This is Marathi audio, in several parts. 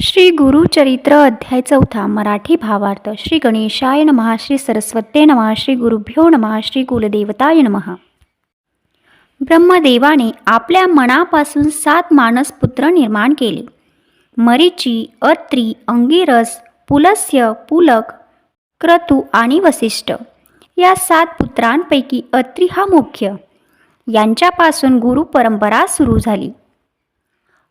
श्री गुरुचरित्र अध्याय 4 मराठी भावार्थ. श्री गणेशाय नमः. श्री सरस्वते नमः. श्री गुरुभ्यो नमः. श्री कुलदेवताय नमः. ब्रह्मदेवाने आपल्या मनापासून 7 मानस पुत्र निर्माण केले. मरीची, अत्री, अंगिरस, पुलस्य, पुलक, क्रतु आणि वसिष्ठ. या 7 पुत्रांपैकी अत्री हा मुख्य. यांच्यापासून गुरु परंपरा सुरू झाली.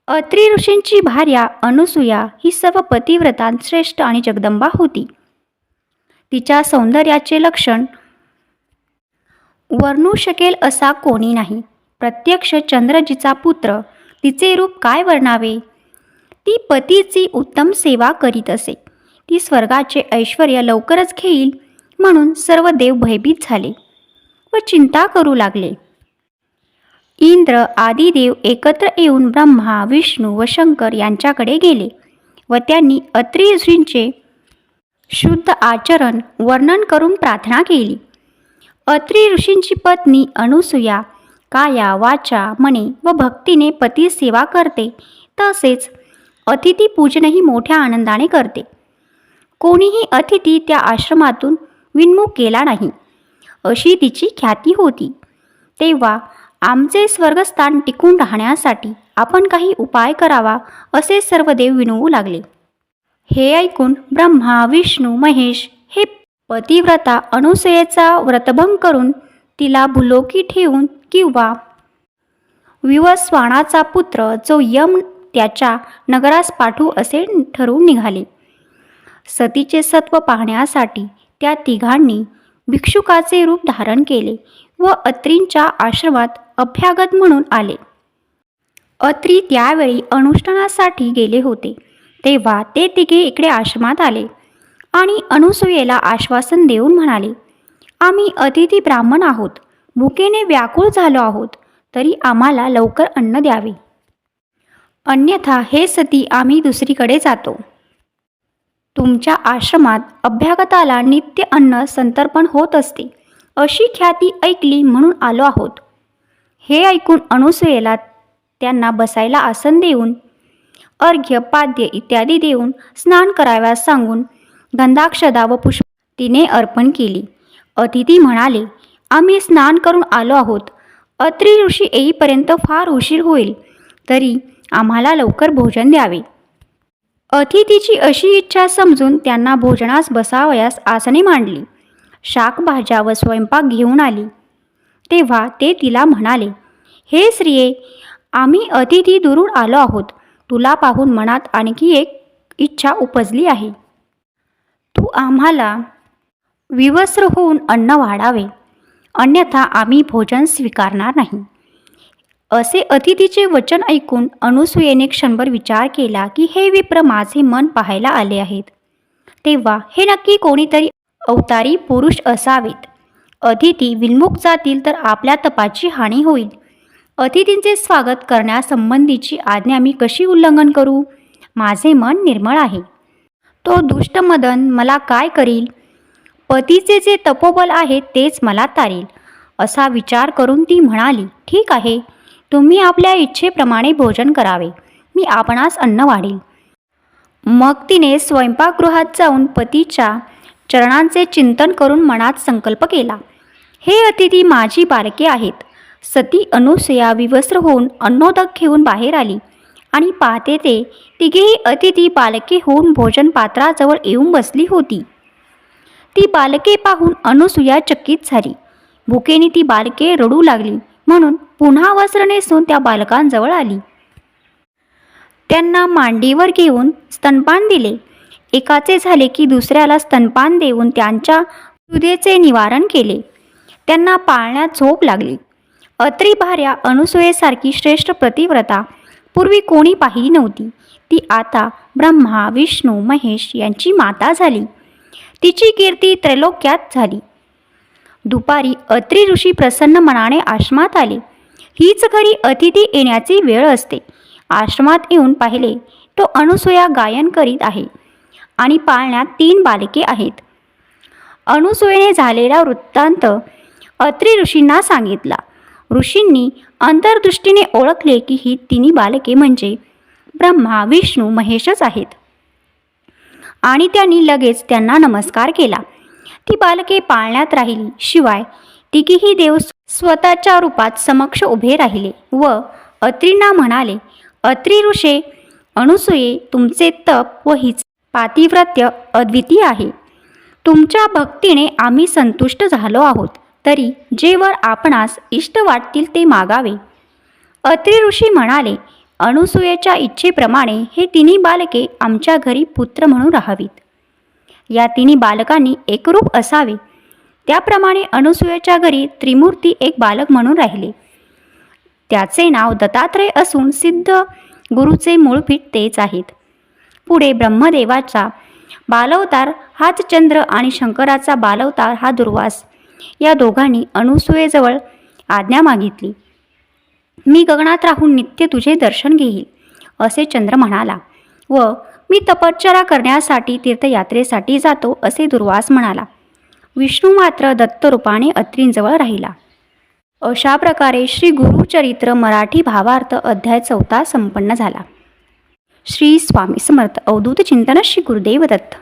अत्री ऋषींची भार्या अनुसूया ही सर्व पतिव्रतांत श्रेष्ठ आणि जगदंबा होती. तिच्या सौंदर्याचे लक्षण वर्णू शकेल असा कोणी नाही. प्रत्यक्ष चंद्रजीचा पुत्र, तिचे रूप काय वर्णावे. ती पतीची उत्तम सेवा करीत असे. ती स्वर्गाचे ऐश्वर्य लवकरच घेईल म्हणून सर्व देव भयभीत झाले व चिंता करू लागले. इंद्र आदी देव एकत्र येऊन ब्रह्मा, विष्णू व शंकर यांच्याकडे गेले व त्यांनी अत्री ऋषींचे शुद्ध आचरण वर्णन करून प्रार्थना केली. अत्री ऋषींची पत्नी अनुसूया काया, वाचा, मने व भक्तीने पती सेवा करते. तसेच अतिथी पूजनही मोठ्या आनंदाने करते. कोणीही अतिथी त्या आश्रमातून विन्मुख केला नाही अशी तिची ख्याती होती. तेव्हा आमचे स्वर्गस्थान टिकून राहण्यासाठी आपण काही उपाय करावा असे सर्व देव विनवू लागले. हे ऐकून ब्रह्मा, विष्णू, महेश हे पतिव्रता अनुसूयेचा व्रतभंग करून तिला भूलोकी ठेवून किंवा विवस्वानाचा पुत्र जो यम त्याच्या नगरास पाठवू असे ठरवून निघाले. सतीचे सत्व पाहण्यासाठी त्या तिघांनी भिक्षुकाचे रूप धारण केले व अत्रींच्या आश्रमात अभ्यागत म्हणून आले. अत्री त्यावेळी अनुष्ठानासाठी गेले होते. तेव्हा ते तिघे इकडे आश्रमात आले आणि अनुसूयेला आश्वासन देऊन म्हणाले, आम्ही अतिथी ब्राह्मण आहोत, भुकेने व्याकुळ झालो आहोत, तरी आम्हाला लवकर अन्न द्यावे, अन्यथा हे सती आम्ही दुसरीकडे जातो. तुमच्या आश्रमात अभ्यागताला नित्य अन्न संतर्पण होत असते अशी ख्याती ऐकली म्हणून आलो आहोत. हे ऐकून अनुसूयेला त्यांना बसायला आसन देऊन अर्घ्य, पाद्य इत्यादी देऊन स्नान कराव्यास सांगून गंधाक्षदा व पुष्प तिने अर्पण केली. अतिथी म्हणाले, आम्ही स्नान करून आलो आहोत. अत्री ऋषी येईपर्यंत फार उशीर होईल, तरी आम्हाला लवकर भोजन द्यावे. अतिथीची अशी इच्छा समजून त्यांना भोजनास बसावयास आसने मांडली. शाकभाज्या व स्वयंपाक घेऊन आली. तेव्हा ते तिला म्हणाले, हे स्त्रिये, आम्ही अतिथी दुरून आलो आहोत. तुला पाहून मनात आणखी एक इच्छा उपजली आहे. तू आम्हाला विवस्त्र होऊन अन्न वाढावे, अन्यथा आम्ही भोजन स्वीकारणार नाही. असे अतिथीचे वचन ऐकून अनुसूयेने क्षणभर विचार केला की हे विप्र माझे मन पाहायला आले आहेत. तेव्हा हे नक्की कोणीतरी अवतारी पुरुष असावेत. अतिथी विन्मुख जातील तर आपल्या तपाची हानी होईल. अतिथींचे स्वागत करण्यासंबंधीची आज्ञा मी कशी उल्लंघन करू. माझे मन निर्मळ आहे. तो दुष्ट मदन मला काय करील. पतीचे जे तपोबल आहे तेच मला तारेल. असा विचार करून ती म्हणाली, ठीक आहे, तुम्ही आपल्या इच्छेप्रमाणे भोजन करावे, मी आपणास अन्न वाढेल. मग तिने स्वयंपाकगृहात जाऊन पतीच्या चरणांचे चिंतन करून मनात संकल्प केला, हे अतिथी माझी बालके आहेत. सती अनुसूया विवस्त्र होऊन अन्नोदक घेऊन बाहेर आली आणि पाहते ते तिघेही अतिथी बालके होऊन भोजन पात्राजवळ येऊन बसली होती. ती बालके पाहून अनुसूया चकित झाली. भुकेने ती बालके रडू लागली म्हणून पुन्हा वस्त्र नेसून त्या बालकांजवळ आली. त्यांना मांडीवर घेऊन स्तनपान दिले. एकाचे झाले की दुसऱ्याला स्तनपान देऊन त्यांच्या क्षुधेचे निवारण केले. त्यांना पाळण्यात झोप लागली. अत्री भार्या अनुसूयेसारखी श्रेष्ठ पतिव्रता पूर्वी कोणी पाहिली नव्हती. ती आता ब्रह्मा, विष्णू, महेश यांची माता झाली. तिची कीर्ती त्रैलोक्यात झाली. दुपारी अत्री ऋषी प्रसन्न मनाने आश्रमात आले. हीच खरी अतिथी येण्याची वेळ असते. आश्रमात येऊन पाहिले तो अनुसूया गायन करीत आहे आणि पाळण्यात 3 बालके आहेत. अनुसूयेने झालेला वृत्तांत अत्री ऋषींना सांगितला. ऋषींनी अंतर्दृष्टीने ओळखले की ही 3 बालके म्हणजे ब्रह्मा विष्णू महेशच आहेत. आणि त्यांनी लगेच त्यांना नमस्कार केला. ती बालके पाळण्यात राहिली. शिवाय तिघीही देव स्वतःच्या रूपात समक्ष उभे राहिले व अत्रींना म्हणाले, अत्री ऋषे, अनुसूये, तुमचे तप व हिच पातिव्रत्य अद्वितीय आहे. तुमच्या भक्तीने आम्ही संतुष्ट झालो आहोत. तरी जे वर आपणास इष्ट वाटतील ते मागावे. अत्री ऋषी म्हणाले, अनुसूयेच्या इच्छेप्रमाणे हे तिन्ही बालके आमच्या घरी पुत्र म्हणून राहावीत. या तिन्ही बालकांनी एकरूप असावे. त्याप्रमाणे अनुसूयेच्या घरी त्रिमूर्ती एक बालक म्हणून राहिले. त्याचे नाव दत्तात्रय असून सिद्ध गुरुचे मूळपीठ तेच आहेत. पुढे ब्रह्मदेवाचा बालावतार हाच चंद्र आणि शंकराचा बालावतार हा दुर्वास या दोघांनी अनुसूयेजवळ आज्ञा मागितली. मी गगनात राहून नित्य तुझे दर्शन घेईल असे चंद्र म्हणाला व मी तपश्चर्या करण्यासाठी तीर्थयात्रेसाठी जातो असे दुर्वास म्हणाला. विष्णू मात्र दत्तरूपाने अत्रींजवळ राहिला. अशा प्रकारे श्री गुरुचरित्र मराठी भावार्थ अध्याय 4 संपन्न झाला. श्री स्वामी समर्थ. अवधूत चिंतन श्री गुरुदेव दत्त.